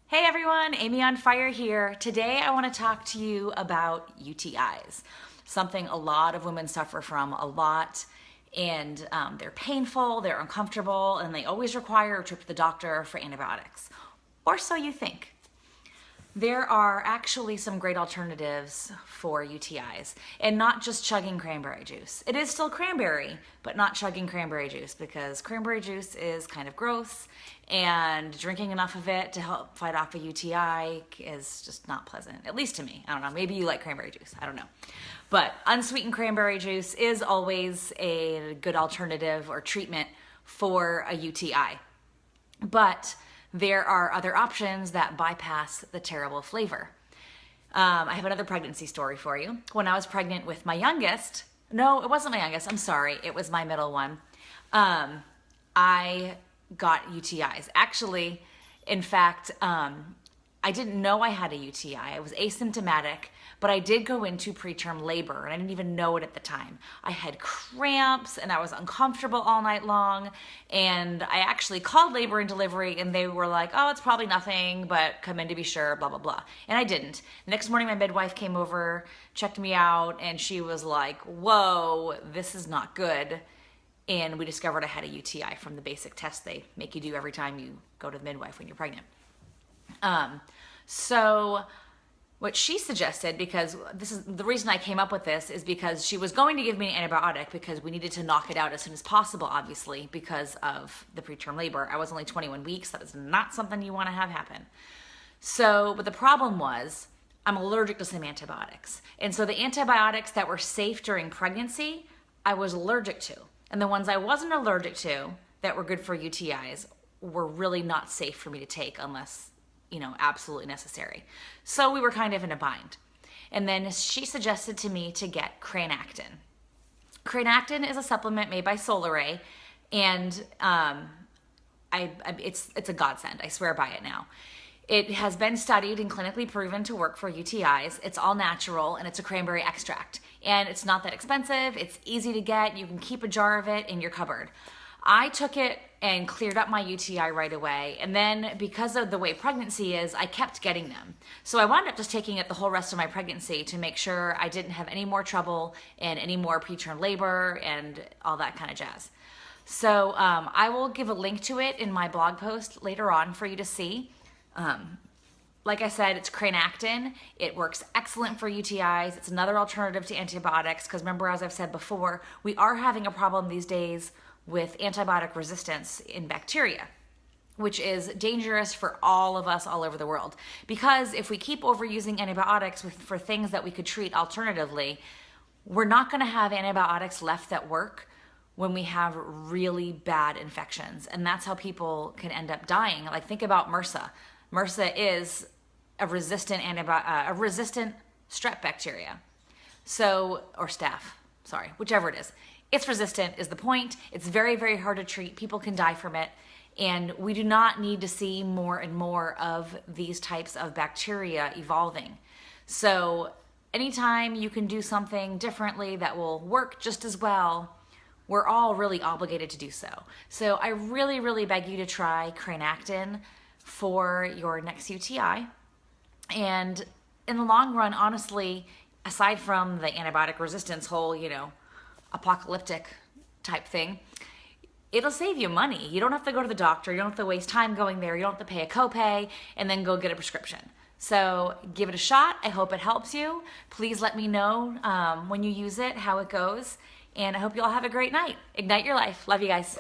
Hey everyone, Amy on Fire here. Today I want to talk to you about UTIs, something a lot of women suffer from a lot, and they're painful, they're uncomfortable, and they always require a trip to the doctor for antibiotics. Or so you think. There are actually some great alternatives for UTIs, and not just chugging cranberry juice. It is still cranberry, but not chugging cranberry juice, because cranberry juice is kind of gross, and drinking enough of it to help fight off a UTI is just not pleasant, at least to me. I don't know, maybe you like cranberry juice, I don't know. But unsweetened cranberry juice is always a good alternative or treatment for a UTI. But there are other options that bypass the terrible flavor. I have another pregnancy story for you. When I was pregnant with my youngest, no, it wasn't my youngest, I'm sorry, it was my middle one. I got UTIs. Actually, in fact, I didn't know I had a UTI. I was asymptomatic, but I did go into preterm labor, and I didn't even know it at the time. I had cramps, and I was uncomfortable all night long, and I actually called labor and delivery, and they were like, oh, it's probably nothing, but come in to be sure, blah, blah, blah. And I didn't. The next morning, my midwife came over, checked me out, and she was like, whoa, this is not good. And we discovered I had a UTI from the basic test they make you do every time you go to the midwife when you're pregnant. So what she suggested, because this is the reason I came up with this, is because she was going to give me an antibiotic because we needed to knock it out as soon as possible, obviously, because of the preterm labor. I was only 21 weeks. That is not something you want to have happen. So, but the problem was I'm allergic to some antibiotics. And so the antibiotics that were safe during pregnancy, I was allergic to. And the ones I wasn't allergic to that were good for UTIs were really not safe for me to take unless, absolutely necessary. So we were kind of in a bind. And then she suggested to me to get Cranactin. Cranactin is a supplement made by Solaray, and it's a godsend. I swear by it now. It has been studied and clinically proven to work for UTIs. It's all natural, and it's a cranberry extract. And it's not that expensive. It's easy to get. You can keep a jar of it in your cupboard. I took it and cleared up my UTI right away. And then because of the way pregnancy is, I kept getting them. So I wound up just taking it the whole rest of my pregnancy to make sure I didn't have any more trouble and any more preterm labor and all that kind of jazz. So I will give a link to it in my blog post later on for you to see. Like I said, it's Cranactin. It works excellent for UTIs. It's another alternative to antibiotics because remember, as I've said before, we are having a problem these days with antibiotic resistance in bacteria, which is dangerous for all of us all over the world. Because if we keep overusing antibiotics for things that we could treat alternatively, we're not going to have antibiotics left that work when we have really bad infections. And that's how people can end up dying. Like think about MRSA. MRSA is a resistant strep bacteria. So, or staph, sorry, whichever it is. It's resistant is the point. It's very, very hard to treat. People can die from it. And we do not need to see more and more of these types of bacteria evolving. So anytime you can do something differently that will work just as well, we're all really obligated to do so. So I really, really beg you to try Cranactin for your next UTI. And in the long run, honestly, aside from the antibiotic resistance whole, apocalyptic type thing, it'll save you money. You don't have to go to the doctor. You don't have to waste time going there. You don't have to pay a copay and then go get a prescription. So give it a shot. I hope it helps you. Please let me know when you use it, how it goes. And I hope you all have a great night. Ignite your life. Love you guys.